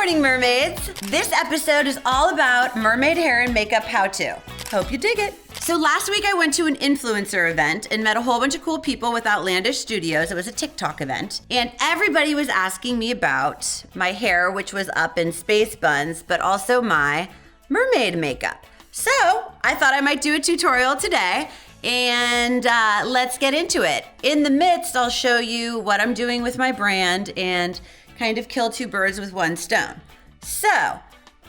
morning, mermaids. This episode is all about mermaid hair and makeup how-to. Hope you dig it. So last week I went to an influencer event and met a whole bunch of cool people with Outlandish Studios. It was a TikTok event. And everybody was asking me about my hair, which was up in space buns, but also my mermaid makeup. So I thought I might do a tutorial today. And let's get into it. In the midst, I'll show you what I'm doing with my brand and kind of kill two birds with one stone. So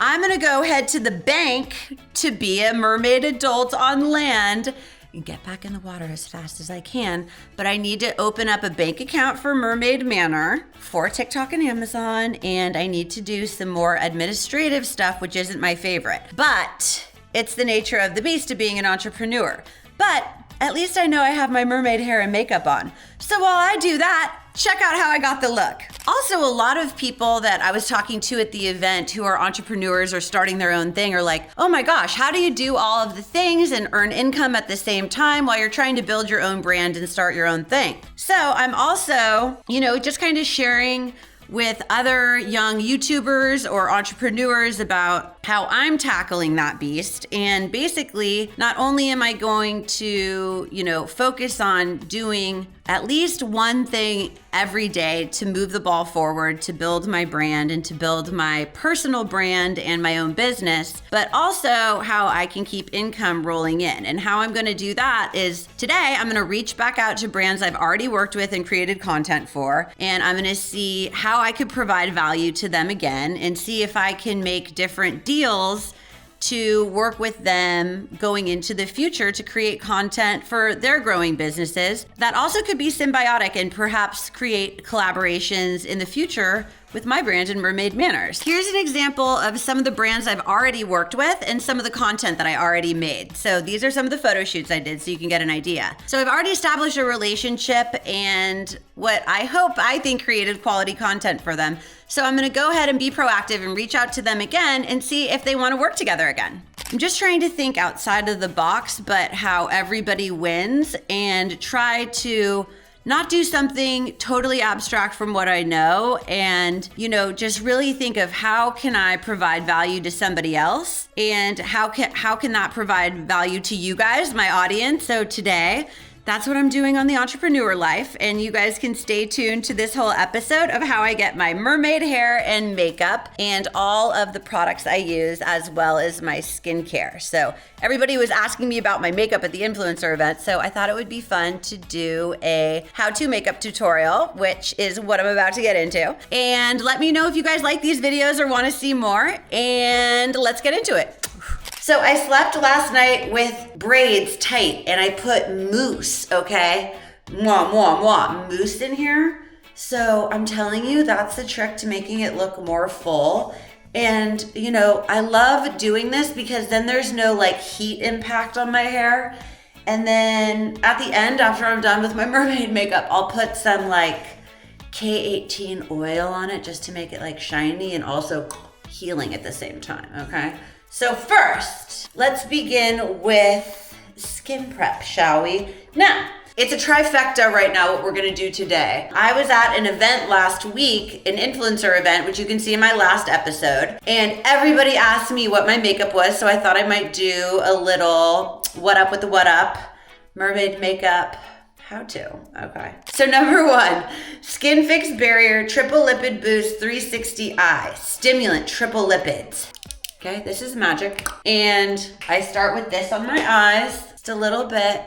I'm gonna go head to the bank to be a mermaid adult on land and get back in the water as fast as I can. But I need to open up a bank account for Mermaid Manor for TikTok and Amazon, and I need to do some more administrative stuff, which isn't my favorite. But it's the nature of the beast of being an entrepreneur. But at least I know I have my mermaid hair and makeup on. So while I do that, check out how I got the look. Also, a lot of people that I was talking to at the event who are entrepreneurs or starting their own thing are like, oh my gosh, how do you do all of the things and earn income at the same time while you're trying to build your own brand and start your own thing? So I'm also, just kind of sharing with other young YouTubers or entrepreneurs about how I'm tackling that beast. And basically, not only am I going to, focus on doing at least one thing every day to move the ball forward, to build my brand and to build my personal brand and my own business, but also how I can keep income rolling in. And how I'm gonna do that is today, I'm gonna reach back out to brands I've already worked with and created content for, and I'm gonna see how I could provide value to them again and see if I can make different deals to work with them going into the future to create content for their growing businesses that also could be symbiotic and perhaps create collaborations in the future with my brand in Mermaid Manors. Here's an example of some of the brands I've already worked with and some of the content that I already made. So these are some of the photo shoots I did so you can get an idea. So I've already established a relationship and what I think created quality content for them. So I'm gonna go ahead and be proactive and reach out to them again and see if they wanna work together again. I'm just trying to think outside of the box, but how everybody wins and try to not do something totally abstract from what I know and, just really think of how can I provide value to somebody else and how can that provide value to you guys, my audience. So today, that's what I'm doing on the entrepreneur life, and you guys can stay tuned to this whole episode of how I get my mermaid hair and makeup and all of the products I use as well as my skincare. So everybody was asking me about my makeup at the influencer event, so I thought it would be fun to do a how-to makeup tutorial, which is what I'm about to get into. And let me know if you guys like these videos or want to see more, and let's get into it. So I slept last night with braids tight and I put mousse, okay? Mousse in here. So I'm telling you, that's the trick to making it look more full. And I love doing this because then there's no heat impact on my hair. And then at the end, after I'm done with my mermaid makeup, I'll put some K18 oil on it just to make it shiny and also healing at the same time, okay? So first, let's begin with skin prep, shall we? Now, it's a trifecta right now what we're gonna do today. I was at an event last week, an influencer event, which you can see in my last episode, and everybody asked me what my makeup was, so I thought I might do a little what up with the what up, mermaid makeup, how to, okay. So number one, Skin Fix Barrier Triple Lipid Boost 360 Eye, Stimulant Triple Lipids. Okay, this is magic. And I start with this on my eyes, just a little bit.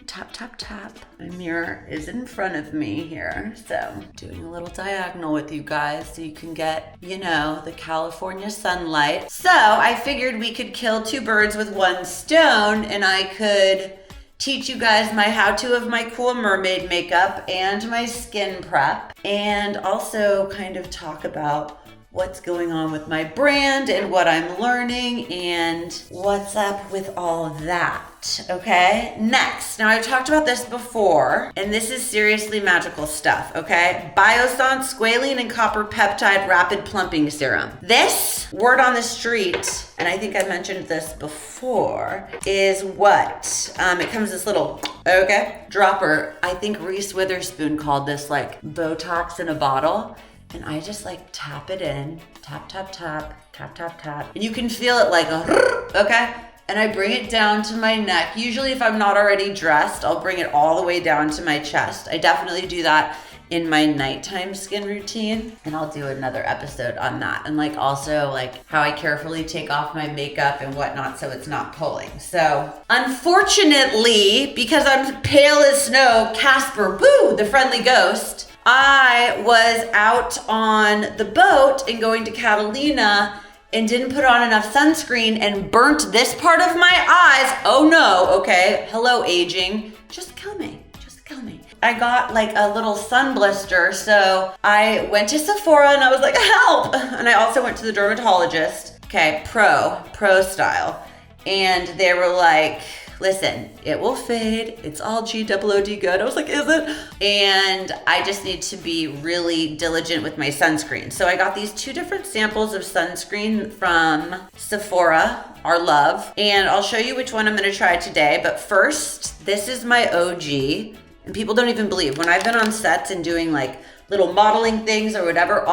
Tap, tap, tap. My mirror is in front of me here. So I'm doing a little diagonal with you guys so you can get, the California sunlight. So I figured we could kill two birds with one stone and I could teach you guys my how-to of my cool mermaid makeup and my skin prep, and also kind of talk about what's going on with my brand and what I'm learning and what's up with all of that, okay? Next, now I've talked about this before, and this is seriously magical stuff, okay? Biossance Squalene and Copper Peptide Rapid Plumping Serum. This, word on the street, and I think I mentioned this before, is what? It comes this little, dropper. I think Reese Witherspoon called this Botox in a bottle. And I just like tap it in, tap, tap, tap, tap, tap, tap. And you can feel it like, okay? And I bring it down to my neck. Usually if I'm not already dressed, I'll bring it all the way down to my chest. I definitely do that in my nighttime skin routine. And I'll do another episode on that. And like also like how I carefully take off my makeup and whatnot so it's not pulling. So unfortunately, because I'm pale as snow, Casper, boo, the friendly ghost, I was out on the boat and going to Catalina and didn't put on enough sunscreen and burnt this part of my eyes. Oh no, okay, hello aging. Just kill me, just kill me. I got like a little sun blister, so I went to Sephora and I was like, help! And I also went to the dermatologist, okay, pro style. And they were like, listen, it will fade. It's all GOOD good. I was like, is it? And I just need to be really diligent with my sunscreen. So I got these 2 different samples of sunscreen from Sephora, our love. And I'll show you which one I'm gonna try today. But first, this is my OG. And people don't even believe, when I've been on sets and doing like little modeling things or whatever,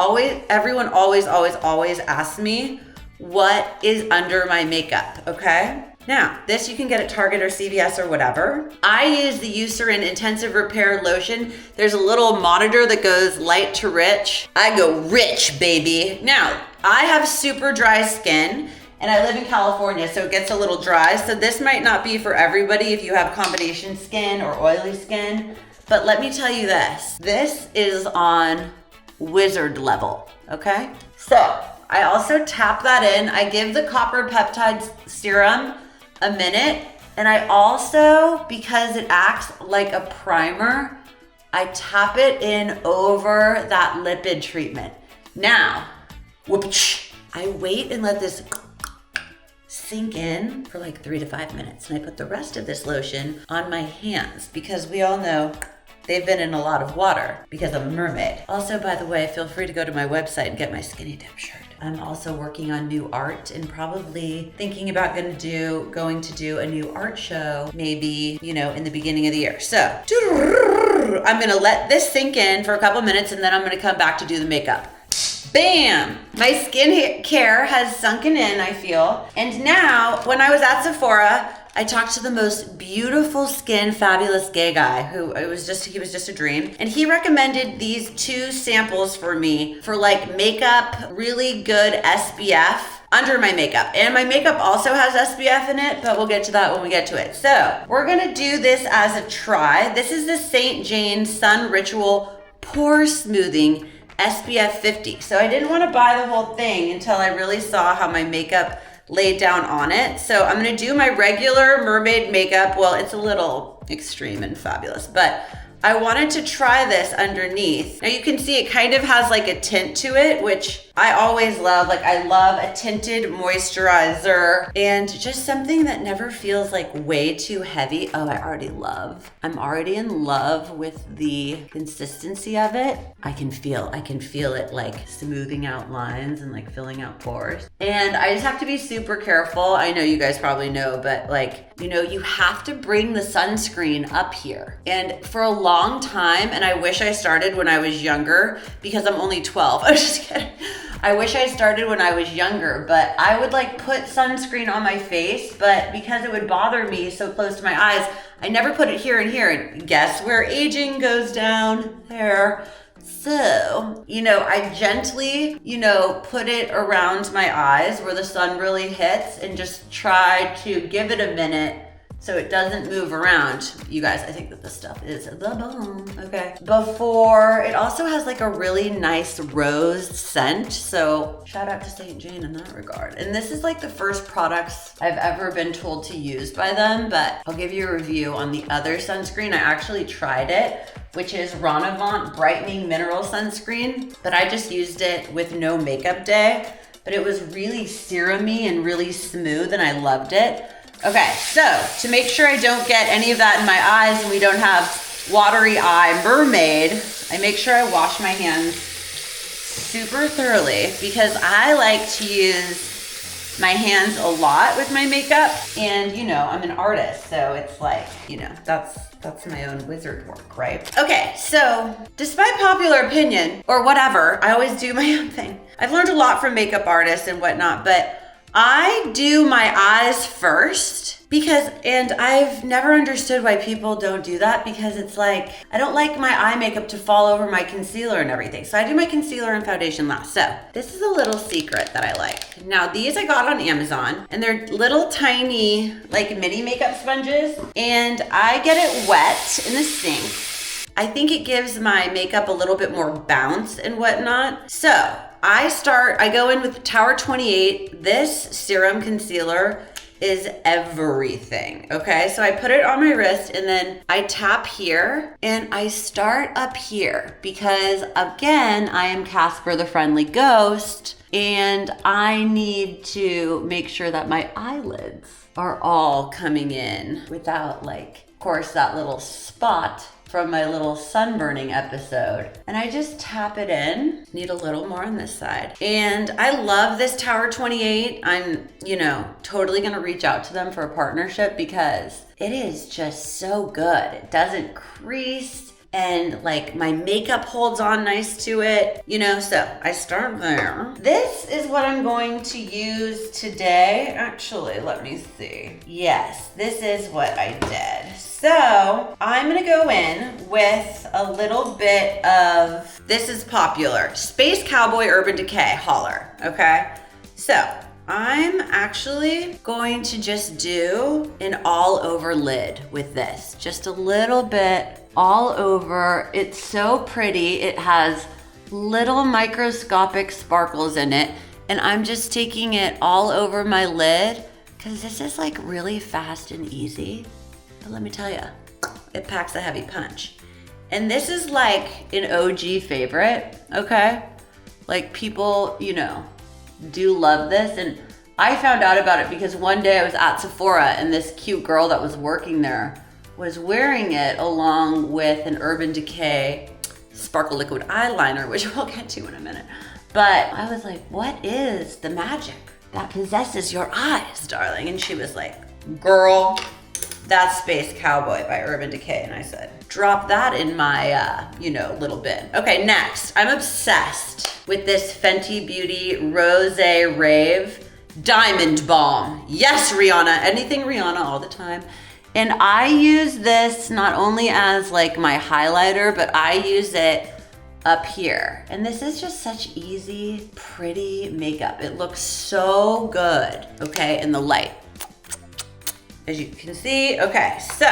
everyone always asks me what is under my makeup, okay? Now, this you can get at Target or CVS or whatever. I use the Eucerin Intensive Repair Lotion. There's a little monitor that goes light to rich. I go rich, baby. Now, I have super dry skin and I live in California, so it gets a little dry. So this might not be for everybody if you have combination skin or oily skin, but let me tell you this is on wizard level, okay? So I also tap that in. I give the copper peptide serum a minute. And I also, because it acts like a primer, I tap it in over that lipid treatment. Now, I wait and let this sink in for like 3 to 5 minutes. And I put the rest of this lotion on my hands because we all know they've been in a lot of water because I'm a mermaid. Also, by the way, feel free to go to my website and get my skinny dip shirt. I'm also working on new art and probably thinking about going to do a new art show, maybe, you know, in the beginning of the year. So, I'm gonna let this sink in for a couple minutes and then I'm gonna come back to do the makeup. Bam! My skin care has sunken in, I feel. And now, when I was at Sephora, I talked to the most beautiful skin, fabulous gay guy who he was just a dream. And he recommended these 2 samples for me for like makeup, really good SPF under my makeup. And my makeup also has SPF in it, but we'll get to that when we get to it. So we're gonna do this as a try. This is the St. Jane's Sun Ritual Pore Smoothing SPF 50. So I didn't want to buy the whole thing until I really saw how my makeup laid down on it. So I'm gonna do my regular mermaid makeup. Well, it's a little extreme and fabulous, but I wanted to try this underneath. Now you can see it kind of has like a tint to it, which I always love. Like I love a tinted moisturizer and just something that never feels like way too heavy. Oh, I'm already in love with the consistency of it. I can feel it like smoothing out lines and like filling out pores. And I just have to be super careful. I know you guys probably know, but like, you know, you have to bring the sunscreen up here. And for a long time, and I wish I started when I was younger because I'm only 12. I'm just kidding. I wish I started when I was younger, but I would like put sunscreen on my face, but because it would bother me so close to my eyes, I never put it here and here. And guess where aging goes down? There. So, you know, I gently, you know, put it around my eyes where the sun really hits and just try to give it a minute so it doesn't move around. You guys, I think that this stuff is the bomb, okay? Before, it also has like a really nice rose scent, so shout out to St. Jane in that regard. And this is like the first products I've ever been told to use by them, but I'll give you a review on the other sunscreen. I actually tried it, which is Ronavant Brightening Mineral Sunscreen, but I just used it with no makeup day, but it was really serumy and really smooth and I loved it. Okay, so to make sure I don't get any of that in my eyes and we don't have watery eye mermaid, I make sure I wash my hands super thoroughly because I like to use my hands a lot with my makeup. And you know, I'm an artist, so it's like, you know, that's That's my own wizard work, right? Okay, so despite popular opinion or whatever, I always do my own thing. I've learned a lot from makeup artists and whatnot, but I do my eyes first and I've never understood why people don't do that, because it's like, I don't like my eye makeup to fall over my concealer and everything. So I do my concealer and foundation last. So this is a little secret that I like. Now these I got on Amazon, and they're little tiny like mini makeup sponges, and I get it wet in the sink. I think it gives my makeup a little bit more bounce and whatnot. So I go in with Tower 28. This serum concealer is everything, okay? So I put it on my wrist, and then I tap here, and I start up here because, again, I am Casper the Friendly Ghost, and I need to make sure that my eyelids are all coming in without, like, of course, that little spot from my little sunburning episode. And I just tap it in. Need a little more on this side. And I love this Tower 28. I'm, totally gonna reach out to them for a partnership because it is just so good. It doesn't crease, and like my makeup holds on nice to it, so I start there. This is what I'm going to use today. Actually, let me see. Yes, this is what I did. So I'm gonna go in with a little bit of, this is popular, Space Cowboy Urban Decay Holler, okay? So I'm actually going to just do an all over lid with this. Just a little bit all over. It's so pretty. It has little microscopic sparkles in it. And I'm just taking it all over my lid because this is like really fast and easy. But let me tell you, it packs a heavy punch. And this is like an OG favorite, okay? Like people, do love this. And I found out about it because one day I was at Sephora and this cute girl that was working there was wearing it along with an Urban Decay Sparkle Liquid Eyeliner, which we'll get to in a minute. But I was like, what is the magic that possesses your eyes, darling? And she was like, girl, that's Space Cowboy by Urban Decay. And I said, drop that in my, little bin. Okay, next, I'm obsessed with this Fenty Beauty Rose Rave Diamond Balm. Yes, Rihanna, anything Rihanna all the time. And I use this not only as like my highlighter, but I use it up here. And this is just such easy, pretty makeup. It looks so good, okay, in the light. As you can see, okay, so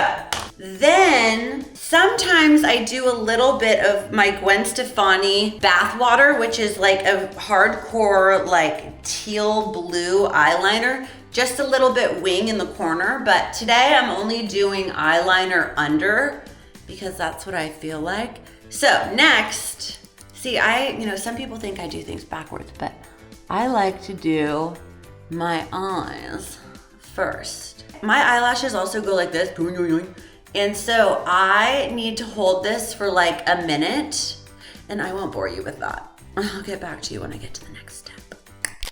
then sometimes I do a little bit of my Gwen Stefani bath water, which is like a hardcore like teal blue eyeliner, just a little bit wing in the corner. But today I'm only doing eyeliner under because that's what I feel like. So next, see, some people think I do things backwards, but I like to do my eyes first. My eyelashes also go like this. And so I need to hold this for like a minute, and I won't bore you with that. I'll get back to you when I get to the next step.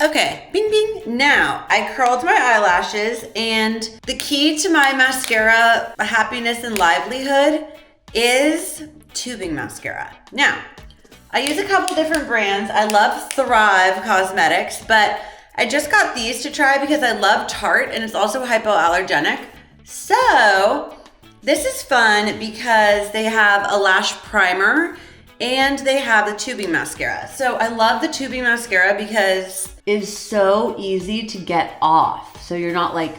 Okay, bing, bing. Now, I curled my eyelashes, and the key to my mascara happiness and livelihood is tubing mascara. Now, I use a couple different brands. I love Thrive Cosmetics, but I just got these to try because I love Tarte, and it's also hypoallergenic. So this is fun because they have a lash primer and they have the tubing mascara. So I love the tubing mascara because it's so easy to get off. So you're not like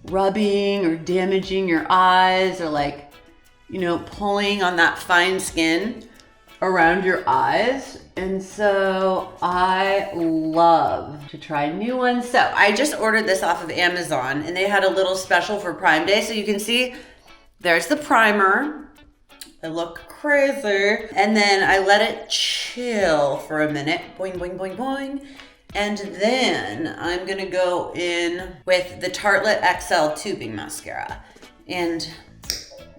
rubbing or damaging your eyes or like, pulling on that fine skin around your eyes. And so I love to try new ones. So I just ordered this off of Amazon, and they had a little special for Prime Day. So you can see there's the primer. I look crazy. And then I let it chill for a minute. Boing, boing, boing, boing. And then I'm gonna go in with the Tartelette XL tubing mascara. And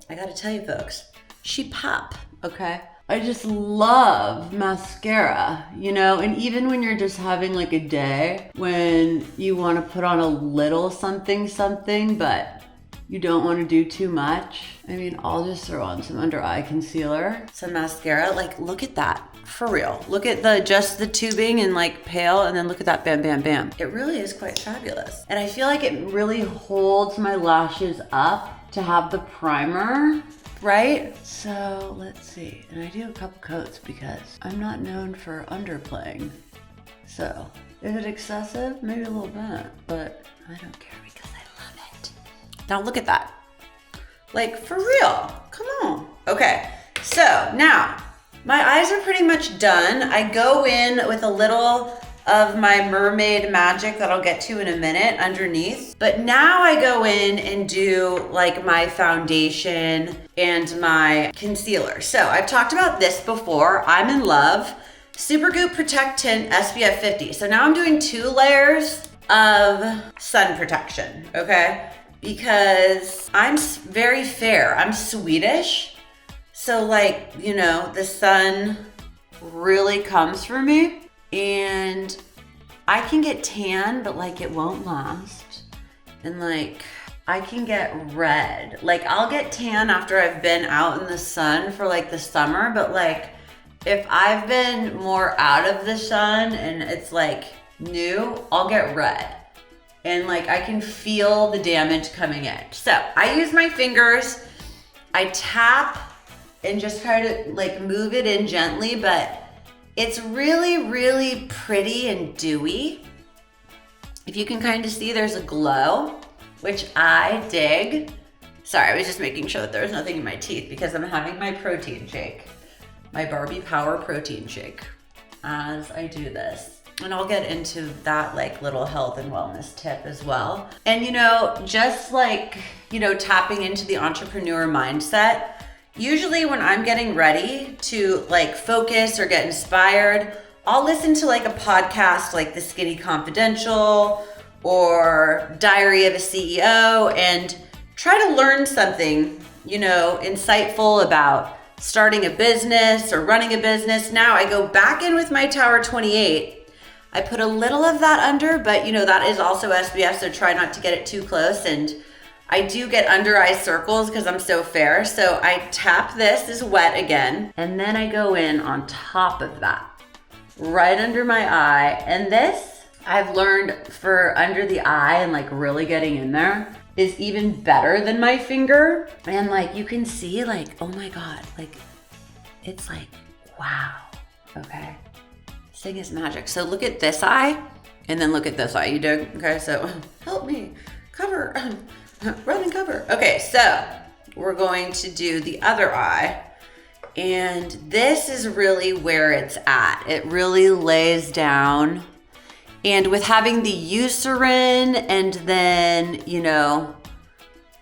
I gotta tell you folks, she pop, okay? I just love mascara, and even when you're just having like a day when you want to put on a little something, but you don't want to do too much. I mean, I'll just throw on some under eye concealer, some mascara. Like, look at that, for real. Look at just the tubing and like pale, and then look at that, bam, bam, bam. It really is quite fabulous. And I feel like it really holds my lashes up to have the primer, right? So let's see, and I do a couple coats because I'm not known for underplaying. So, is it excessive? Maybe a little bit, but I don't care because I love it. Now look at that. Like, for real, come on. Okay, so now, my eyes are pretty much done. I go in with a little of my Mermaid magic that I'll get to in a minute underneath. But now I go in and do like my foundation and my concealer. So I've talked about this before. I'm in love. Supergoop Protect Tint SPF 50. So now I'm doing 2 layers of sun protection, okay? Because I'm very fair. I'm Swedish. So like, you know, the sun really comes for me. And I can get tan, but like it won't last. And like, I can get red. Like I'll get tan after I've been out in the sun for like the summer, but like if I've been more out of the sun and it's like new, I'll get red. And like I can feel the damage coming in. So I use my fingers, I tap and just try to like move it in gently, but it's really, really pretty and dewy. If you can kind of see, there's a glow, which I dig. Sorry, I was just making sure that there was nothing in my teeth because I'm having my protein shake, my Barbie Power protein shake as I do this. And I'll get into that like little health and wellness tip as well. And you know, just like, you know, tapping into the entrepreneur mindset, usually when I'm getting ready to like focus or get inspired, I'll listen to like a podcast like The Skinny Confidential or Diary of a CEO and try to learn something, you know, insightful about starting a business or running a business. Now I go back in with my Tower 28. I put a little of that under, but you know, that is also SPF, so try not to get it too close. And I do get under eye circles because I'm so fair. So I tap this is wet again. And then I go in on top of that, right under my eye. And this I've learned for under the eye and like really getting in there is even better than my finger. And like, you can see like, oh my God, like it's like, wow, okay. This thing is magic. So look at this eye and then look at this eye, you dig? Okay, so help me, cover. Run and cover. Okay, so we're going to do the other eye. And this is really where it's at. It really lays down. And with having the Eucerin and then, you know,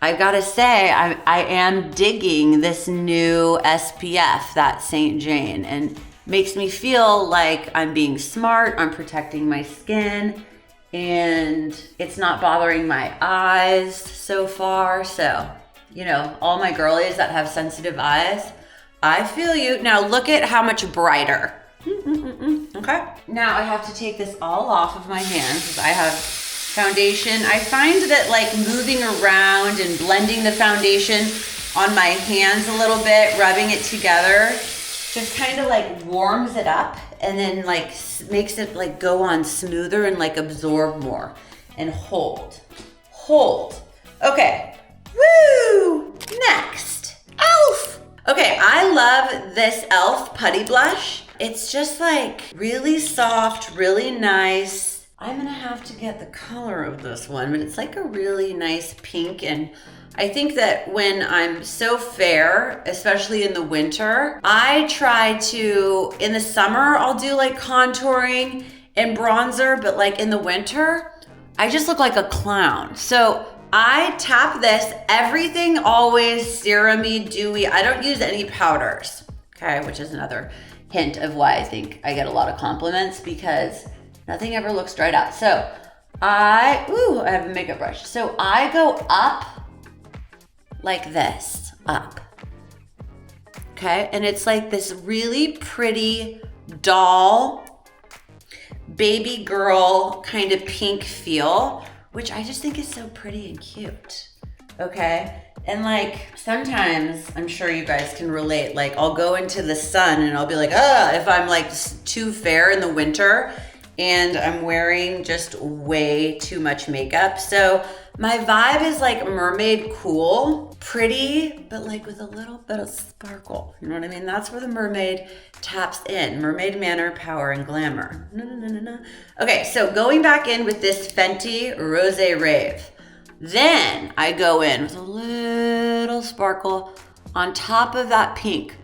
I gotta say, I am digging this new SPF, that St. Jane, and makes me feel like I'm being smart, I'm protecting my skin, and it's not bothering my eyes so far. So, you know, all my girlies that have sensitive eyes, I feel you. Now look at how much brighter. Okay. Now I have to take this all off of my hands because I have foundation. I find that like moving around and blending the foundation on my hands a little bit, rubbing it together, just kind of like warms it up and then like makes it like go on smoother and like absorb more and hold. Okay, woo, next, e.l.f. Okay, I love this e.l.f. putty blush. It's just like really soft, really nice. I'm gonna have to get the color of this one, but it's like a really nice pink. And I think that when I'm so fair, especially in the winter, I try to, in the summer, I'll do like contouring and bronzer, but like in the winter, I just look like a clown. So I tap this, everything always serum-y, dewy. I don't use any powders, okay? Which is another hint of why I think I get a lot of compliments, because nothing ever looks dried out. So I have a makeup brush. So I go up like this, up, okay? And it's like this really pretty doll, baby girl kind of pink feel, which I just think is so pretty and cute. okay? And like, sometimes, I'm sure you guys can relate, like I'll go into the sun and I'll be like, if I'm like too fair in the winter and I'm wearing just way too much makeup. So my vibe is like mermaid cool, pretty, but like with a little bit of sparkle. You know what I mean? That's where the mermaid taps in. Mermaid manner, power, and glamour. No. Okay, so going back in with this Fenty Rosé Rave. Then I go in with a little sparkle on top of that pink,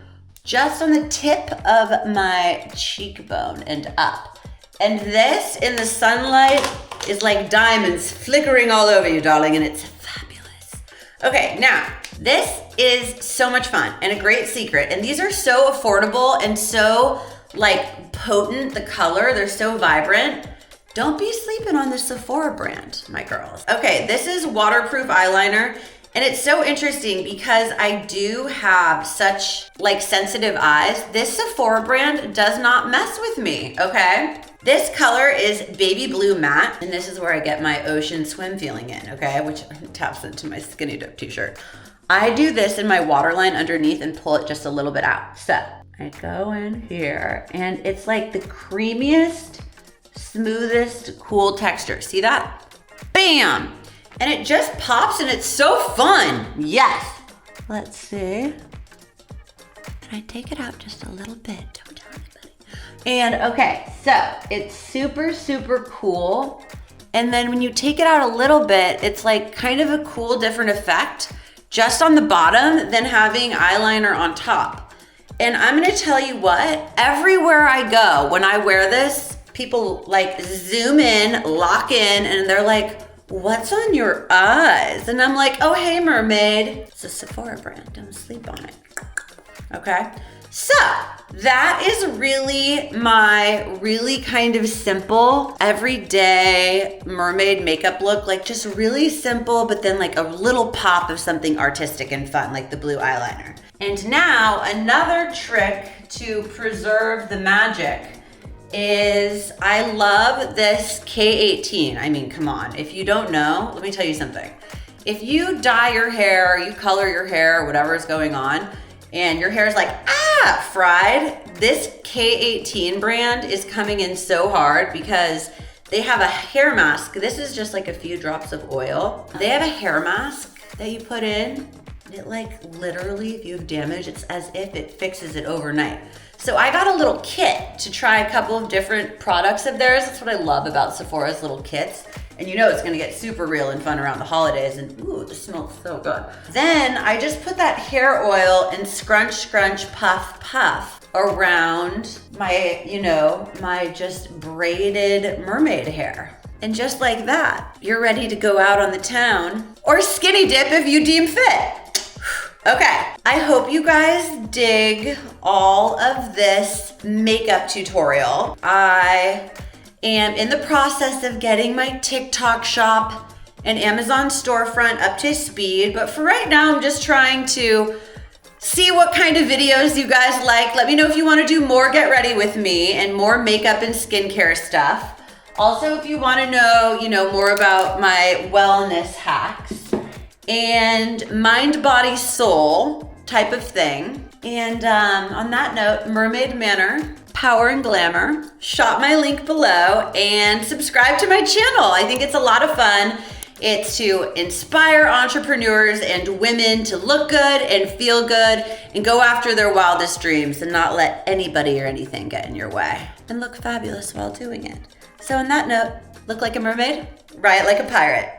just on the tip of my cheekbone and up. And this in the sunlight is like diamonds flickering all over you, darling, and it's fabulous. Okay, now, this is so much fun and a great secret. And these are so affordable and so like potent, the color, they're so vibrant. Don't be sleeping on the Sephora brand, my girls. Okay, this is waterproof eyeliner. And it's so interesting because I do have such like sensitive eyes. This Sephora brand does not mess with me, okay? This color is baby blue matte, and this is where I get my ocean swim feeling in, okay? Which taps into my skinny dip t-shirt. I do this in my waterline underneath and pull it just a little bit out. So I go in here and it's like the creamiest, smoothest, cool texture. See that? Bam! And it just pops and it's so fun. Yes. Let's see. Can I take it out just a little bit? Don't tell anybody. And okay, so it's super, super cool. And then when you take it out a little bit, it's like kind of a cool, different effect just on the bottom than having eyeliner on top. And I'm gonna tell you what, everywhere I go, when I wear this, people like zoom in, lock in, and they're like, what's on your eyes? And I'm like, oh, hey, mermaid. It's a Sephora brand, don't sleep on it. Okay, so that is really my really kind of simple, everyday mermaid makeup look, like just really simple, but then like a little pop of something artistic and fun, like the blue eyeliner. And now another trick to preserve the magic is I love this K18. I mean, come on. If you don't know, let me tell you something. If you dye your hair, you color your hair, whatever is going on, and your hair is like, fried, this K18 brand is coming in so hard because they have a hair mask. This is just like a few drops of oil. They have a hair mask that you put in. It like literally, if you have damage, it's as if it fixes it overnight. So I got a little kit to try a couple of different products of theirs. That's what I love about Sephora's little kits. And you know it's gonna get super real and fun around the holidays, and ooh, this smells so good. Then I just put that hair oil and scrunch, scrunch, puff, puff around my, you know, my just braided mermaid hair. And just like that, you're ready to go out on the town or skinny dip if you deem fit. Okay, I hope you guys dig all of this makeup tutorial. I am in the process of getting my TikTok shop and Amazon storefront up to speed, but for right now, I'm just trying to see what kind of videos you guys like. Let me know if you want to do more Get Ready with me and more makeup and skincare stuff. Also, if you want to know, more about my wellness hacks and mind, body, soul type of thing. And on that note, Mermaid Manor, Power and Glamour, shop my link below and subscribe to my channel. I think it's a lot of fun. It's to inspire entrepreneurs and women to look good and feel good and go after their wildest dreams and not let anybody or anything get in your way and look fabulous while doing it. So on that note, look like a mermaid, ride like a pirate.